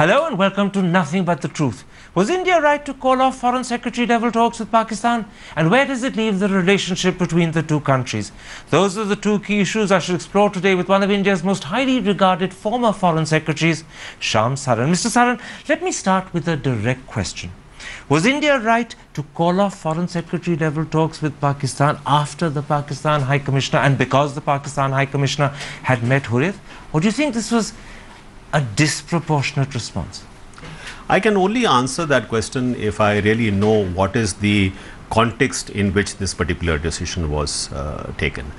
Hello and welcome to Nothing But the Truth. Was India right to call off Foreign Secretary level talks with Pakistan? And where does it leave the relationship between the two countries? Those are the two key issues I shall explore today with one of India's most highly regarded former Foreign Secretaries, Shyam Saran. Mr. Saran, let me start with a direct question. Was India right to call off Foreign Secretary level talks with Pakistan after the Pakistan High Commissioner and because the Pakistan High Commissioner had met Hurriyat? Or do you think this was a disproportionate response? I can only answer that question if I really know what is the context in which this particular decision was taken.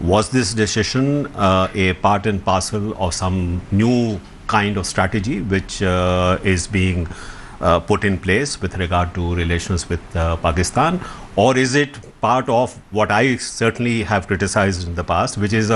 Was this decision a part and parcel of some new kind of strategy which is being put in place with regard to relations with Pakistan, or is it part of what I certainly have criticized in the past, which is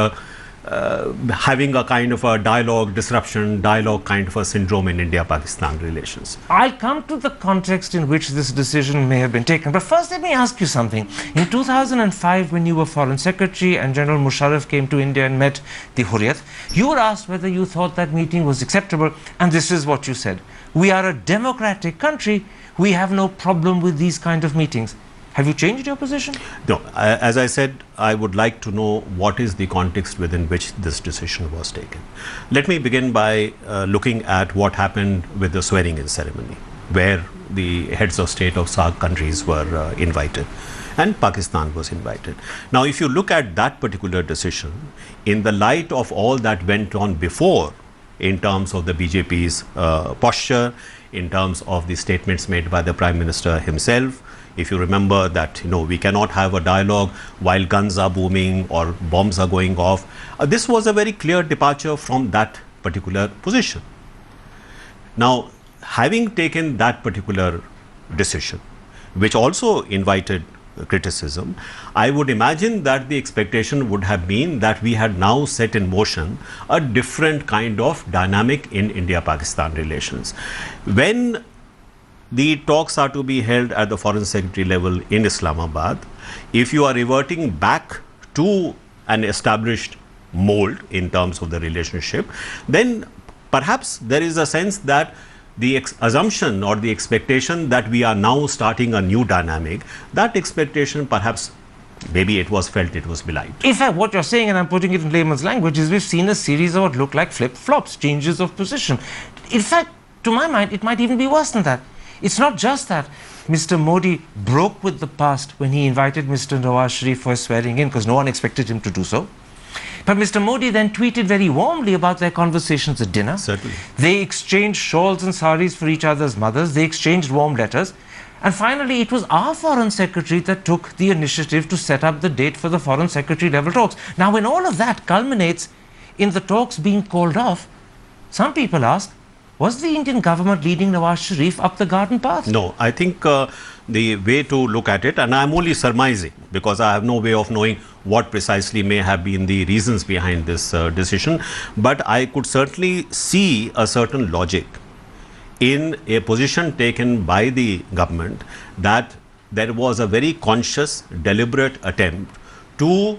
having a kind of a disruption kind of a syndrome in India-Pakistan relations? I'll come to the context in which this decision may have been taken. But first, let me ask you something. In 2005, when you were Foreign Secretary and General Musharraf came to India and met the Hurriyat, you were asked whether you thought that meeting was acceptable, and this is what you said. We are a democratic country. We have no problem with these kind of meetings. Have you changed your position? No. As I said, I would like to know what is the context within which this decision was taken. Let me begin by looking at what happened with the swearing-in ceremony, where the heads of state of SAARC countries were invited and Pakistan was invited. Now, if you look at that particular decision, in the light of all that went on before, in terms of the BJP's posture, in terms of the statements made by the Prime Minister himself, if you remember that, we cannot have a dialogue while guns are booming or bombs are going off. This was a very clear departure from that particular position. Now, having taken that particular decision, which also invited criticism, I would imagine that the expectation would have been that we had now set in motion a different kind of dynamic in India-Pakistan relations. When the talks are to be held at the Foreign Secretary level in Islamabad, if you are reverting back to an established mold in terms of the relationship, then perhaps there is a sense that the assumption or the expectation that we are now starting a new dynamic, that expectation perhaps, maybe it was felt, it was belied. In fact, what you're saying, and I'm putting it in layman's language, is we've seen a series of what look like flip-flops, changes of position. In fact, to my mind, it might even be worse than that. It's not just that Mr. Modi broke with the past when he invited Mr. Nawaz Sharif for swearing in, because no one expected him to do so. But Mr. Modi then tweeted very warmly about their conversations at dinner. Certainly. They exchanged shawls and saris for each other's mothers. They exchanged warm letters. And finally, it was our Foreign Secretary that took the initiative to set up the date for the Foreign Secretary level talks. Now, when all of that culminates in the talks being called off, some people ask, was the Indian government leading Nawaz Sharif up the garden path? No, I think the way to look at it, and I'm only surmising because I have no way of knowing what precisely may have been the reasons behind this decision, but I could certainly see a certain logic in a position taken by the government that there was a very conscious, deliberate attempt to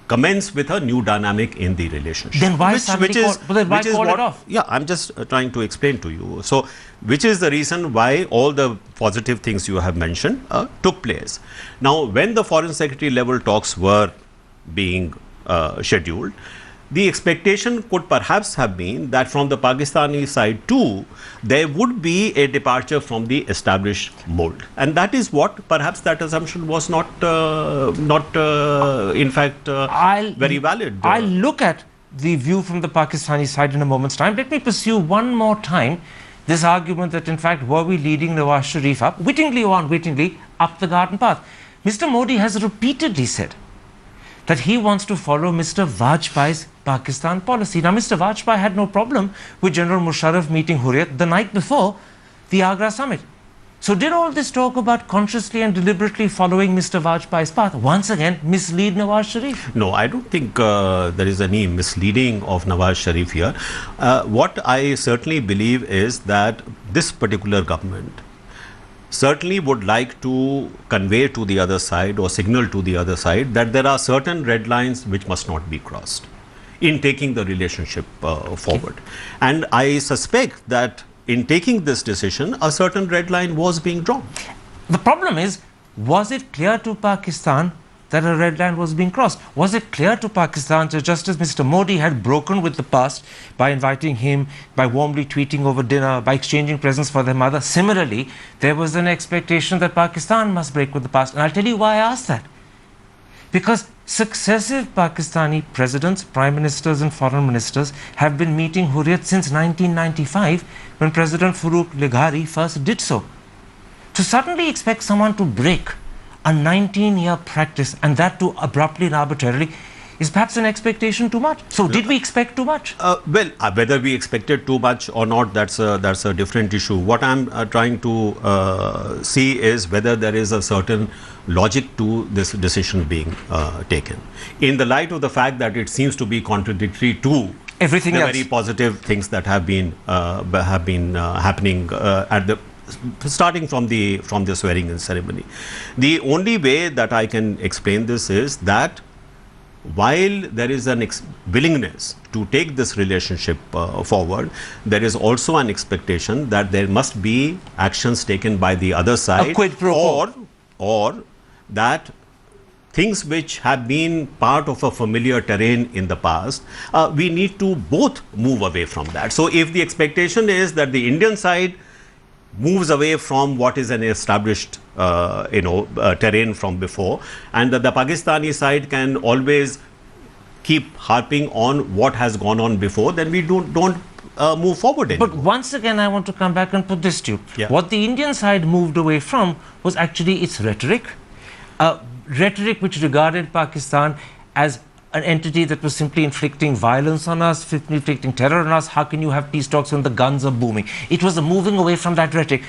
commence with a new dynamic in the relationship. Then why call it off? Yeah, I'm just trying to explain to you. So, which is the reason why all the positive things you have mentioned took place. Now, when the Foreign Secretary level talks were being scheduled, the expectation could perhaps have been that from the Pakistani side too, there would be a departure from the established mold. And that is what perhaps that assumption was not in fact very valid. I'll look at the view from the Pakistani side in a moment's time. Let me pursue one more time this argument that in fact were we leading Nawaz Sharif up, wittingly or unwittingly, up the garden path. Mr. Modi has repeatedly said that he wants to follow Mr. Vajpayee's Pakistan policy. Now, Mr. Vajpayee had no problem with General Musharraf meeting Hurriyat the night before the Agra summit. So did all this talk about consciously and deliberately following Mr. Vajpayee's path once again mislead Nawaz Sharif? No, I don't think there is any misleading of Nawaz Sharif here. What I certainly believe is that this particular government certainly would like to convey to the other side or signal to the other side that there are certain red lines which must not be crossed in taking the relationship forward. And I suspect that in taking this decision, a certain red line was being drawn. The problem is, was it clear to Pakistan that a red line was being crossed? Was it clear to Pakistan that just as Mr. Modi had broken with the past by inviting him, by warmly tweeting over dinner, by exchanging presents for their mother, similarly, there was an expectation that Pakistan must break with the past. And I'll tell you why I asked that. Because successive Pakistani presidents, prime ministers and foreign ministers have been meeting Hurriyat since 1995 when President Farooq Lighari first did so. To suddenly expect someone to break a 19-year practice, and that too abruptly and arbitrarily, is perhaps an expectation too much. So did we expect too much? Whether we expected too much or not, that's a different issue. What I'm trying to see is whether there is a certain logic to this decision being taken, in the light of the fact that it seems to be contradictory to everything else, very positive things that have been happening at the starting from the swearing-in ceremony. The only way that I can explain this is that while there is an willingness to take this relationship forward, there is also an expectation that there must be actions taken by the other side, a quid pro quo, or that things which have been part of a familiar terrain in the past, we need to both move away from that. So if the expectation is that the Indian side moves away from what is an established terrain from before, and that the Pakistani side can always keep harping on what has gone on before, then we don't move forward anymore. But once again, I want to come back and put this to you. Yeah. What the Indian side moved away from was actually its rhetoric. Rhetoric which regarded Pakistan as an entity that was simply inflicting violence on us, inflicting terror on us. How can you have peace talks when the guns are booming? It was a moving away from that rhetoric.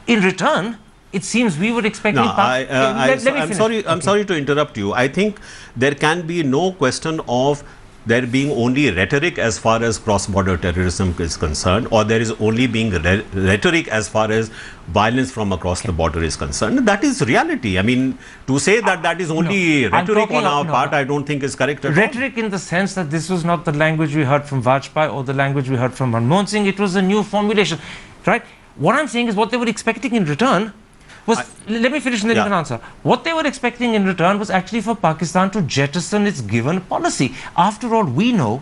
In return, it seems we were expecting... I'm sorry to interrupt you. I think there can be no question of there being only rhetoric as far as cross-border terrorism is concerned, or there is only being rhetoric as far as violence from across the border is concerned. That is reality. I mean, to say that is only rhetoric on our part, I don't think is correct at all. Rhetoric in the sense that this was not the language we heard from Vajpayee or the language we heard from Manmohan Singh. It was a new formulation, right? What I'm saying is what they were expecting in return was, let me finish and then you can answer. What they were expecting in return was actually for Pakistan to jettison its given policy. After all, we know,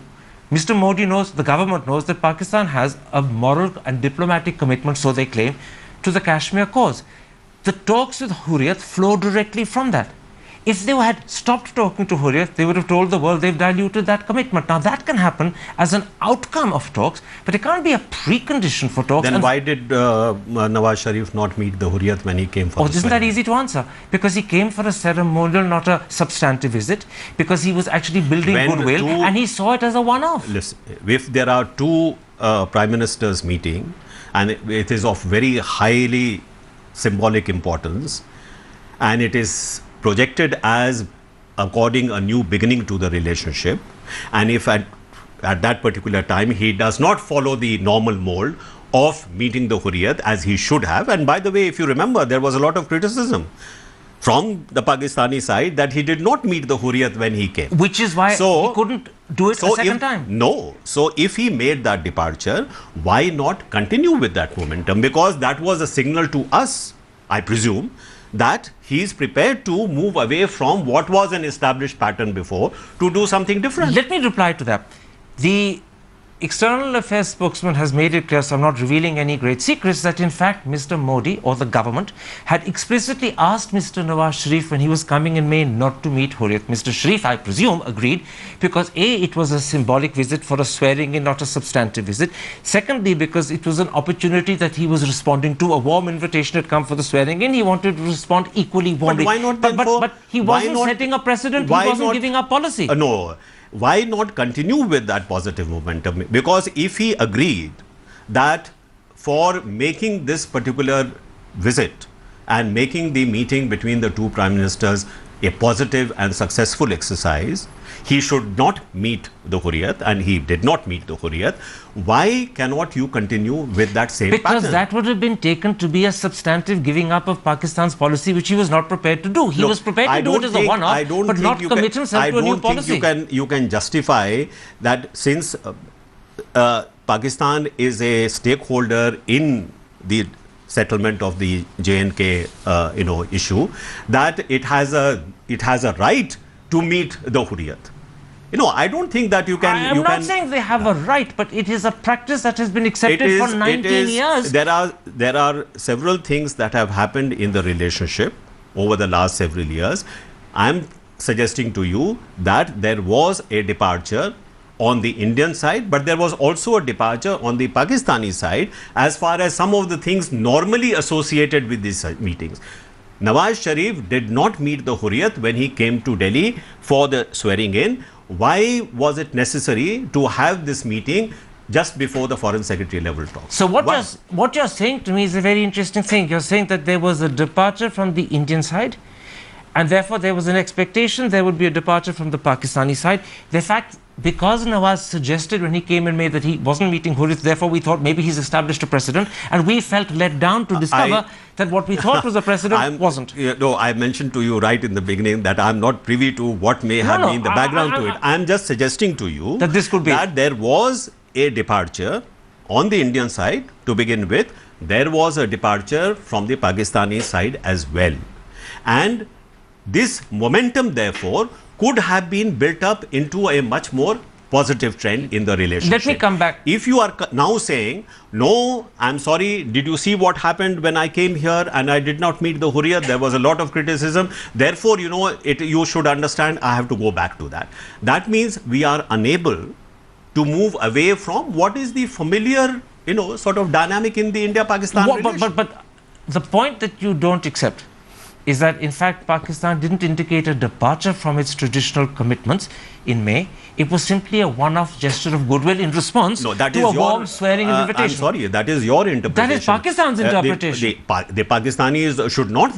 Mr. Modi knows, the government knows that Pakistan has a moral and diplomatic commitment, so they claim, to the Kashmir cause. The talks with Hurriyat flow directly from that. If they had stopped talking to Hurriyat, they would have told the world they've diluted that commitment. Now, that can happen as an outcome of talks, but it can't be a precondition for talks. Then why did Nawaz Sharif not meet the Hurriyat when he came for isn't that easy to answer? Because he came for a ceremonial, not a substantive visit, because he was actually building goodwill, and he saw it as a one-off. Listen, if there are two prime ministers meeting, and it is of very highly symbolic importance, and it is projected as according a new beginning to the relationship, and if at that particular time he does not follow the normal mold of meeting the Hurriyat as he should have, and by the way, if you remember, there was a lot of criticism from the Pakistani side that he did not meet the Hurriyat when he came. Which is why he couldn't do it a second time. No. So if he made that departure, why not continue with that momentum? Because that was a signal to us, I presume, that he is prepared to move away from what was an established pattern before to do something different. Let me reply to that. The External Affairs spokesman has made it clear, so I'm not revealing any great secrets, that in fact Mr. Modi or the government had explicitly asked Mr. Nawaz Sharif when he was coming in May not to meet Hurriyat. Mr. Sharif, I presume, agreed because A, it was a symbolic visit for a swearing in, not a substantive visit. Secondly, because it was an opportunity that he was responding to. A warm invitation had come for the swearing in. He wanted to respond equally warmly. But why not then but he wasn't setting a precedent. He wasn't giving up policy. No. Why not continue with that positive momentum? Because if he agreed that for making this particular visit and making the meeting between the two prime ministers a positive and successful exercise, he should not meet the Hurriyat, and he did not meet the Hurriyat, why cannot you continue with that same pattern? Because that would have been taken to be a substantive giving up of Pakistan's policy, which he was not prepared to do. He was prepared to do it as a one-off, but not commit himself to a new policy. You can justify that since Pakistan is a stakeholder in the settlement of the J&K issue, that it has a right to meet the Hurriyat. I don't think that you can. I'm not saying they have a right, but it is a practice that has been accepted for 19 years. There are several things that have happened in the relationship over the last several years. I'm suggesting to you that there was a departure on the Indian side, but there was also a departure on the Pakistani side as far as some of the things normally associated with these meetings. Nawaz Sharif did not meet the Hurriyat when he came to Delhi for the swearing in. Why was it necessary to have this meeting just before the Foreign Secretary level talks? So what you're saying to me is a very interesting thing. You're saying that there was a departure from the Indian side, and therefore there was an expectation there would be a departure from the Pakistani side. The fact, because Nawaz suggested when he came in May that he wasn't meeting Hurriyat, therefore we thought maybe he's established a precedent, and we felt let down to discover that what we thought was a precedent wasn't. No, I mentioned to you right in the beginning that I'm not privy to what may have been the background to it. I'm just suggesting to you that this could be that there was a departure on the Indian side to begin with. There was a departure from the Pakistani side as well, and this momentum therefore could have been built up into a much more positive trend in the relationship. Let me come back. If you are now saying, no, I'm sorry, did you see what happened when I came here and I did not meet the Hurriyat? There was a lot of criticism. Therefore, you should understand I have to go back to that. That means we are unable to move away from what is the familiar, sort of dynamic in the India-Pakistan relationship. But the point that you don't accept is that in fact Pakistan didn't indicate a departure from its traditional commitments in May. It was simply a one-off gesture of goodwill in response to a warm swearing invitation. I'm sorry, that is your interpretation. That is Pakistan's interpretation. The Pakistanis should not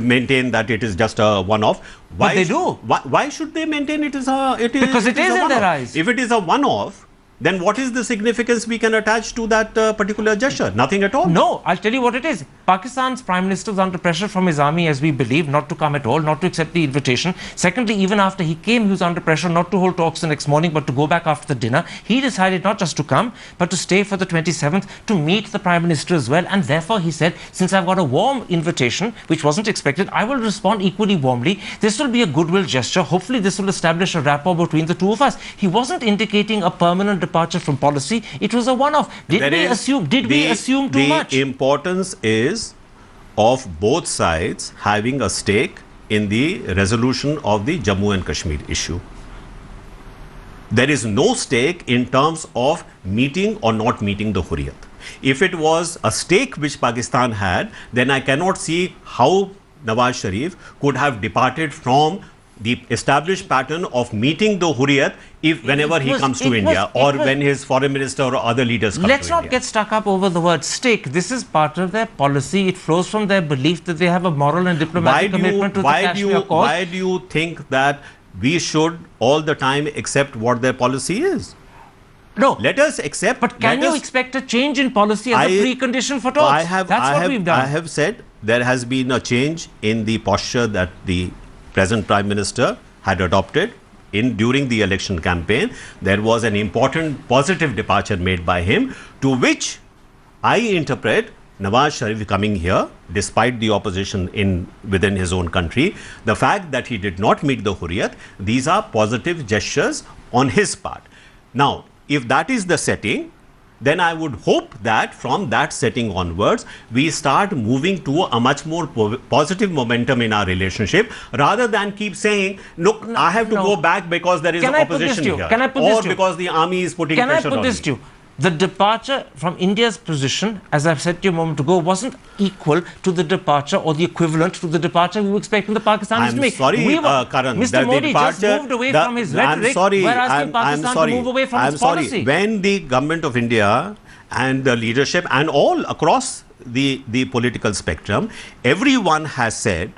maintain that it is just a one-off. But they do. Why should they maintain it is because it is in their eyes. If it is a one-off, then what is the significance we can attach to that particular gesture? Nothing at all. No, I'll tell you what it is. Pakistan's Prime Minister was under pressure from his army, as we believe, not to come at all, not to accept the invitation. Secondly, even after he came, he was under pressure not to hold talks the next morning, but to go back after the dinner. He decided not just to come, but to stay for the 27th to meet the Prime Minister as well. And therefore, he said, since I've got a warm invitation, which wasn't expected, I will respond equally warmly. This will be a goodwill gesture. Hopefully, this will establish a rapport between the two of us. He wasn't indicating a permanent departure from policy. It was a one-off. Did we assume too much? The importance is of both sides having a stake in the resolution of the Jammu and Kashmir issue. There is no stake in terms of meeting or not meeting the Hurriyat. If it was a stake which Pakistan had, then I cannot see how Nawaz Sharif could have departed from the established pattern of meeting the Hurriyat whenever he comes to India, or when his foreign minister or other leaders come to India. Let's not get stuck up over the word stake. This is part of their policy. It flows from their belief that they have a moral and diplomatic commitment to the Kashmir cause. Why do you think that we should all the time accept what their policy is? No. Let us accept. But can you expect a change in policy as a precondition for talks? That's what we've done. I have said there has been a change in the posture that the present Prime Minister had adopted during the election campaign. There was an important positive departure made by him, to which I interpret Nawaz Sharif coming here, despite the opposition within his own country, the fact that he did not meet the Hurriyat, these are positive gestures on his part. Now, if that is the setting, then I would hope that from that setting onwards, we start moving to a much more positive momentum in our relationship, rather than keep saying, look, I have to go back because there is opposition here, or because the army is putting pressure on me. Can I put this to you? The departure from India's position, as I've said to you a moment ago, wasn't equal to the departure or the equivalent to the departure we were expecting the Pakistanis to make. I'm sorry, Karan. Mr. Modi just moved away from his rhetoric. We're asking Pakistan to move away from its policy. When the government of India and the leadership and all across the political spectrum, everyone has said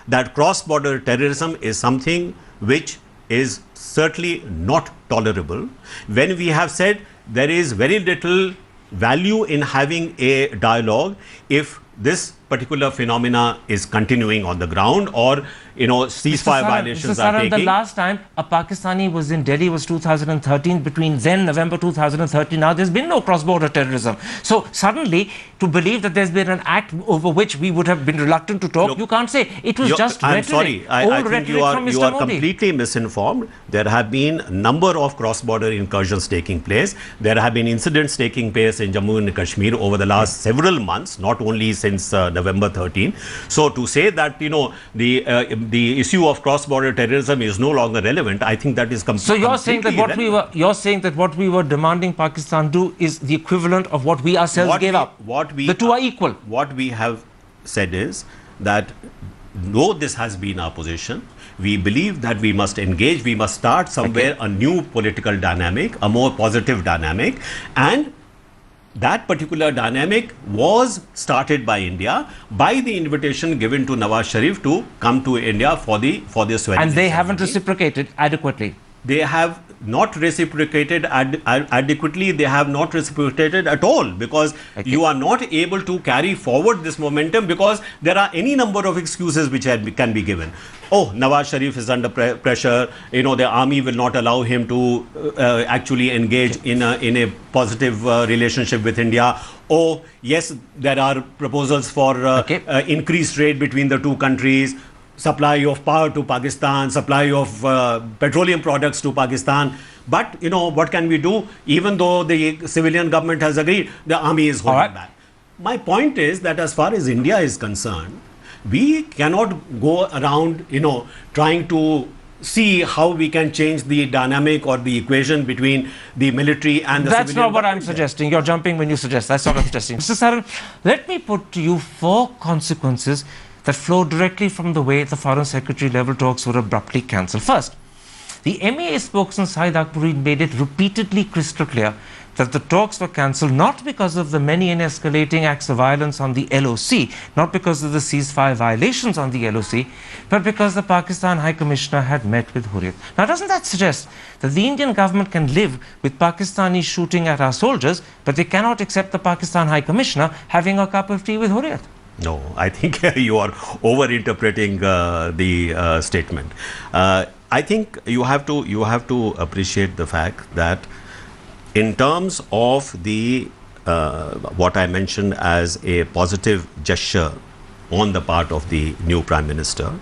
that cross-border terrorism is something which is certainly not tolerable. When we have said there is very little value in having a dialogue if this particular phenomena is continuing on the ground, or ceasefire violations are taking. The last time a Pakistani was in Delhi was 2013. Between then November 2013 now, there's been no cross-border terrorism. So suddenly, to believe that there's been an act over which we would have been reluctant to talk, you can't say it was just I'm rhetoric. sorry, I think you are completely misinformed. There have been a number of cross-border incursions taking place. There have been incidents taking place in Jammu and Kashmir over the last several months, not only since November 13. So to say that the issue of cross-border terrorism is no longer relevant, I think that is completely. So you're saying that what we were demanding Pakistan do is the equivalent of what we ourselves gave up. The two are equal. What we have said is that though this has been our position, we believe that we must engage, we must start somewhere a new political dynamic, a more positive dynamic, and that particular dynamic was started by India by the invitation given to Nawaz Sharif to come to India for the swearing. And they haven't reciprocated adequately. They have not reciprocated adequately. They have not reciprocated at all, because you are not able to carry forward this momentum, because there are any number of excuses which can be given. Oh, Nawaz Sharif is under pressure. The army will not allow him to actually engage in a positive relationship with India. Oh, yes, there are proposals for increased trade between the two countries, supply of power to Pakistan, supply of petroleum products to Pakistan. But, what can we do? Even though the civilian government has agreed, the army is holding back. My point is that as far as India is concerned, we cannot go around, trying to see how we can change the dynamic or the equation between the military and the civilian. That's not what I'm suggesting. You're jumping when you suggest. That's not what I'm suggesting. Mr. Saran, let me put to you 4 consequences that flow directly from the way the Foreign Secretary level talks were abruptly cancelled. First, the MEA spokesman Saeed Akbari made it repeatedly crystal clear that the talks were cancelled not because of the many and escalating acts of violence on the LOC, not because of the ceasefire violations on the LOC, but because the Pakistan High Commissioner had met with Hurriyat. Now, doesn't that suggest that the Indian government can live with Pakistanis shooting at our soldiers, but they cannot accept the Pakistan High Commissioner having a cup of tea with Hurriyat? No, I think you are over-interpreting the statement. I think you have to appreciate the fact that in terms of the what I mentioned as a positive gesture on the part of the new Prime Minister,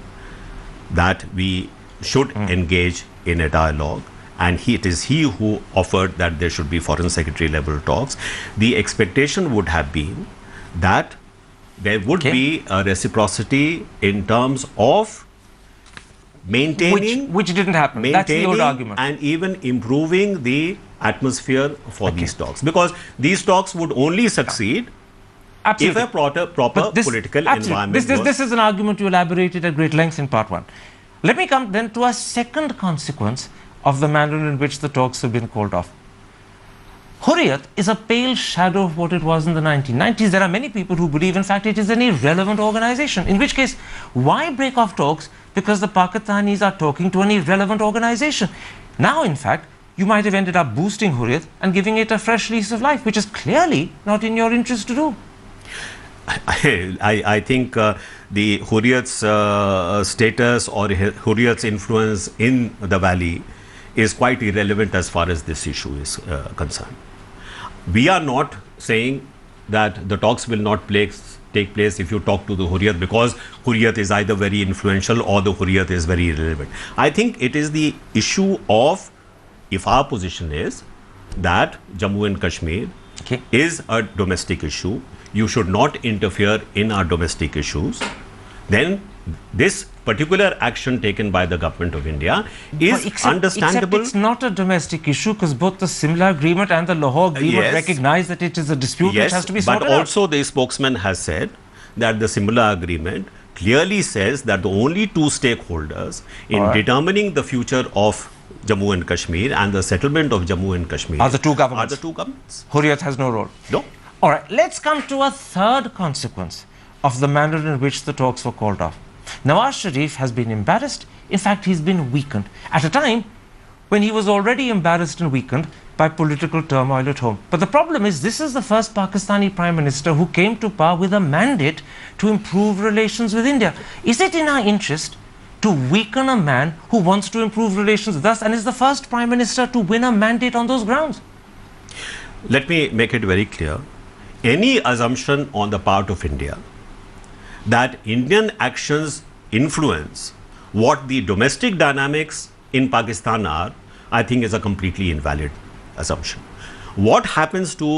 that we should engage in a dialogue, and it is he who offered that there should be Foreign Secretary level talks. The expectation would have been that there would be a reciprocity in terms of maintaining, which didn't happen. That's the old argument. And even improving the atmosphere for these talks, because these talks would only succeed if a proper political environment. This is an argument you elaborated at great length in part 1. Let me come then to a second consequence of the manner in which the talks have been called off. Hurriyat is a pale shadow of what it was in the 1990s. There are many people who believe, in fact, it is an irrelevant organization. In which case, why break off talks because the Pakistanis are talking to an irrelevant organization? Now, in fact, you might have ended up boosting Hurriyat and giving it a fresh lease of life, which is clearly not in your interest to do. I think the Hurriyat's status or Hurriyat's influence in the valley is quite irrelevant as far as this issue is concerned. We are not saying that the talks will not take place if you talk to the Hurriyat, because Hurriyat is either very influential or the Hurriyat is very irrelevant. I think it is the issue of, if our position is that Jammu and Kashmir is a domestic issue, you should not interfere in our domestic issues, then this particular action taken by the government of India is understandable. Except it's not a domestic issue, because both the Simla agreement and the Lahore agreement recognize that it is a dispute which has to be sorted out. But also the spokesman has said that the Simla agreement clearly says that the only two stakeholders in determining the future of Jammu and Kashmir and the settlement of Jammu and Kashmir are the two governments. Hurriyat has no role. No. All right, let's come to a third consequence of the manner in which the talks were called off. Nawaz Sharif has been embarrassed. In fact, he's been weakened. At a time when he was already embarrassed and weakened by political turmoil at home. But the problem is, this is the first Pakistani Prime Minister who came to power with a mandate to improve relations with India. Is it in our interest to weaken a man who wants to improve relations with us and is the first Prime Minister to win a mandate on those grounds? Let me make it very clear. Any assumption on the part of India that Indian actions influence what the domestic dynamics in Pakistan are, I think is a completely invalid assumption. What happens to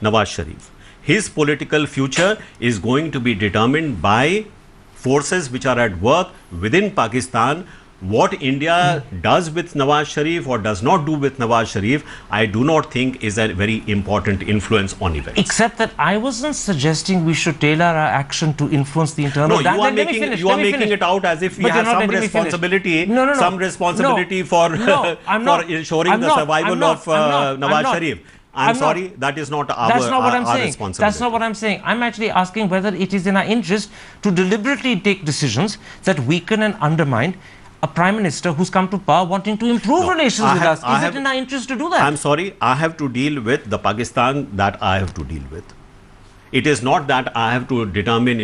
Nawaz Sharif? His political future is going to be determined by forces which are at work within Pakistan. What India does with Nawaz Sharif or does not do with Nawaz Sharif, I do not think is a very important influence on events. Except that I wasn't suggesting we should tailor our action to influence the internal. No, you are making it out as if we have some responsibility, for ensuring the survival of Nawaz Sharif. I'm sorry, that is not our responsibility. That's not what I'm saying. I'm actually asking whether it is in our interest to deliberately take decisions that weaken and undermine a Prime Minister who's come to power wanting to improve relations with us. Is it in our interest to do that? I'm sorry, I have to deal with the Pakistan that I have to deal with. It is not that I have to determine,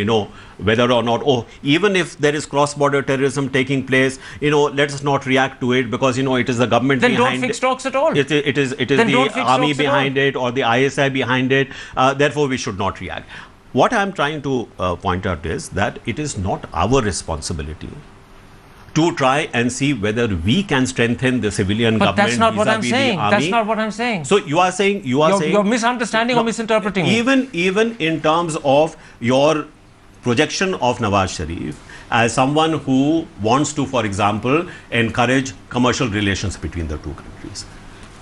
whether or not, even if there is cross-border terrorism taking place, let us not react to it because, it is the government then behind it. Then don't fix talks at all. It is the army behind it or the ISI behind it. Therefore, we should not react. What I'm trying to point out is that it is not our responsibility to try and see whether we can strengthen the civilian government. But that's not what I'm saying. That's not what I'm saying. So you're saying you're misunderstanding or misinterpreting me. Even in terms of your projection of Nawaz Sharif as someone who wants to, for example, encourage commercial relations between the two countries.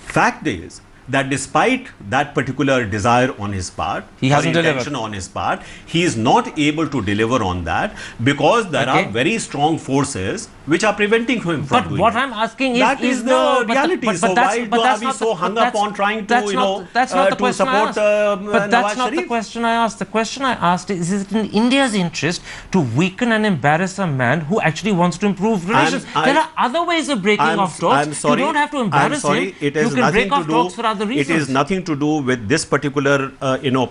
Fact is that despite that particular desire on his part, he hasn't intention on his part, he is not able to deliver on that because there are very strong forces which are preventing him from doing it. But what I'm asking is... That is the reality. So why are we so hung up on trying to, support Nawaz But that's not the question I asked. The question I asked is it in India's interest to weaken and embarrass a man who actually wants to improve relations? There are other ways of breaking off talks. You don't have to embarrass him. You can break off talks for other reasons. It is nothing to do with this particular,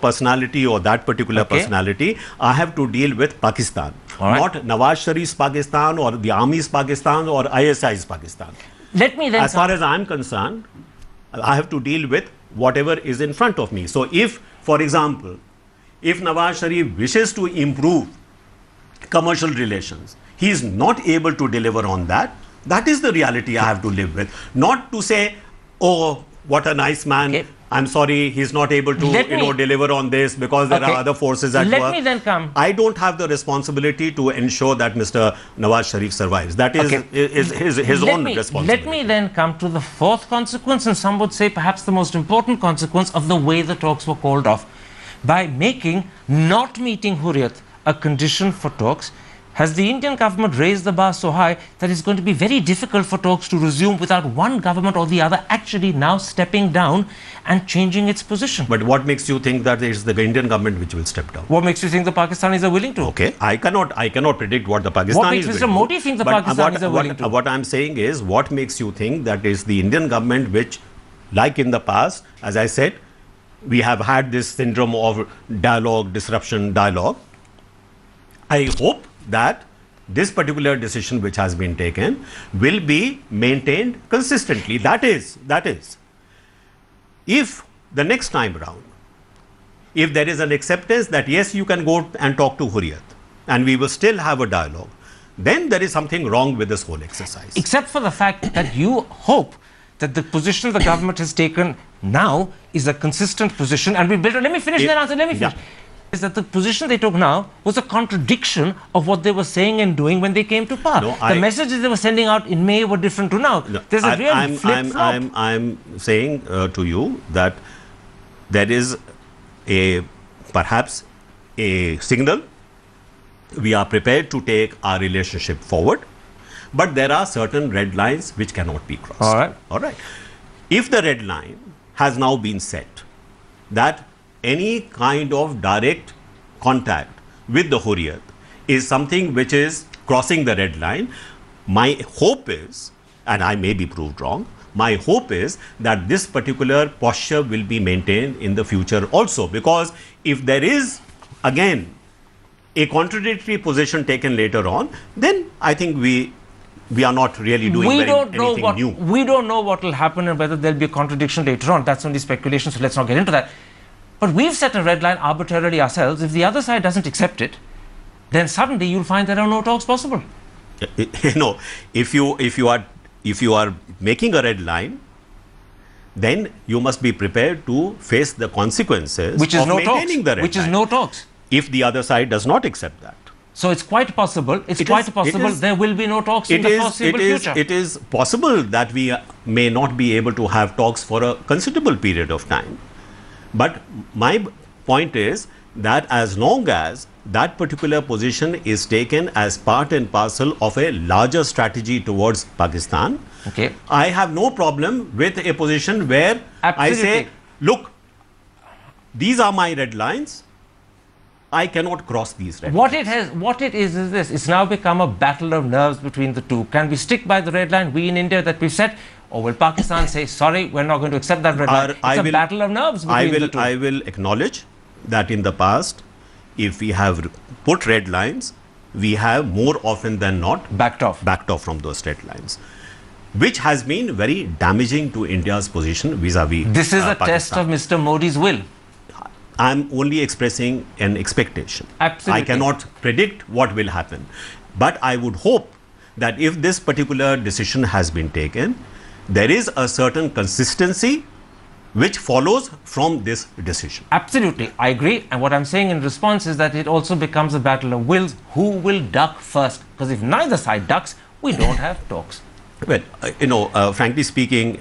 personality or that particular personality. I have to deal with Pakistan. Not Nawaz Sharif's Pakistan or the army's Pakistan or ISI's Pakistan. Let me then... As far as I'm concerned, I have to deal with whatever is in front of me. So if, for example, if Nawaz Sharif wishes to improve commercial relations, he is not able to deliver on that. That is the reality I have to live with. Not to say, oh, what a nice man. Okay. I'm sorry, he's not able to deliver on this because there are other forces at work. Let me then come. I don't have the responsibility to ensure that Mr. Nawaz Sharif survives. That is his own responsibility. Let me then come to the fourth consequence, and some would say perhaps the most important consequence of the way the talks were called off. By making not meeting Hurriyat a condition for talks, has the Indian government raised the bar so high that it's going to be very difficult for talks to resume without one government or the other actually now stepping down and changing its position? But what makes you think that it is the Indian government which will step down? What makes you think the Pakistanis are willing to? Okay, I cannot predict what the Pakistanis will do. What makes Mr. Modi think the Pakistanis are willing to? What I'm saying is, what makes you think that is the Indian government which, like in the past, as I said, we have had this syndrome of dialogue, disruption, dialogue. I hope that this particular decision which has been taken will be maintained consistently. That is, if the next time round, if there is an acceptance that yes, you can go and talk to Hurriyat and we will still have a dialogue, then there is something wrong with this whole exercise. Except for the fact that you hope that the position the government has taken now is a consistent position, and we build. Let me finish that answer. Let me finish. Yeah. Is that the position they took now was a contradiction of what they were saying and doing when they came to power. No, the messages they were sending out in May were different to now. No, there's a real flip-flop. I'm saying to you that there is perhaps a signal. We are prepared to take our relationship forward, but there are certain red lines which cannot be crossed. All right. If the red line has now been set, that any kind of direct contact with the Hurriyat is something which is crossing the red line, my hope is, and I may be proved wrong, my hope is that this particular posture will be maintained in the future also, because if there is again a contradictory position taken later on, then I think we are not really doing anything new. We don't know what will happen and whether there'll be a contradiction later on. That's only speculation, so let's not get into that. But we've set a red line arbitrarily ourselves. If the other side doesn't accept it, then suddenly you'll find there are no talks possible. If you are making a red line, then you must be prepared to face the consequences which is of no maintaining talks. the red Which is line, no talks. if the other side does not accept that. So it's quite possible. There will be no talks in the foreseeable future. It is possible that we may not be able to have talks for a considerable period of time. But my point is that as long as that particular position is taken as part and parcel of a larger strategy towards Pakistan, okay, I have no problem with a position where Absolutely. I say, look, these are my red lines. I cannot cross these red lines. What it is this. It's now become a battle of nerves between the two. Can we stick by the red line, we in India, that we've set? Or will Pakistan say, sorry, we're not going to accept that red line? It's a battle of nerves between the two. I will acknowledge that in the past, if we have put red lines, we have more often than not backed off from those red lines, which has been very damaging to India's position vis-a-vis This is a Pakistan. test of Mr. Modi's will. I'm only expressing an expectation. Absolutely. I cannot predict what will happen. But I would hope that if this particular decision has been taken, there is a certain consistency which follows from this decision. Absolutely, I agree. And what I'm saying in response is that it also becomes a battle of wills. Who will duck first? Because if neither side ducks, we don't have talks. Well, frankly speaking,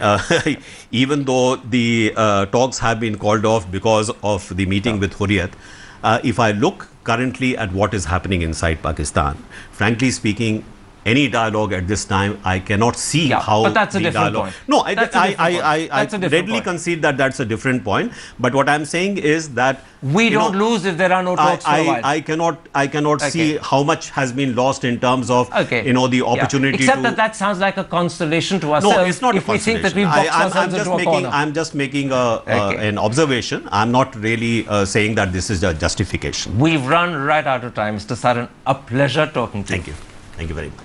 even though the talks have been called off because of the meeting with Hurriyat, if I look currently at what is happening inside Pakistan, frankly speaking, any dialogue at this time, I cannot see how but that's a the different dialogue. point. No, I readily concede that that's a different point. But what I'm saying is that we don't lose if there are no talks for a while. I cannot see how much has been lost in terms of the opportunity. Except that sounds like a consolation to ourselves. No, it's not if a we think that we've boxed ourselves into a corner. I'm just making an observation. I'm not really saying that this is a justification. We've run right out of time, Mr. Saran. A pleasure talking to you. Thank you. Thank you very much.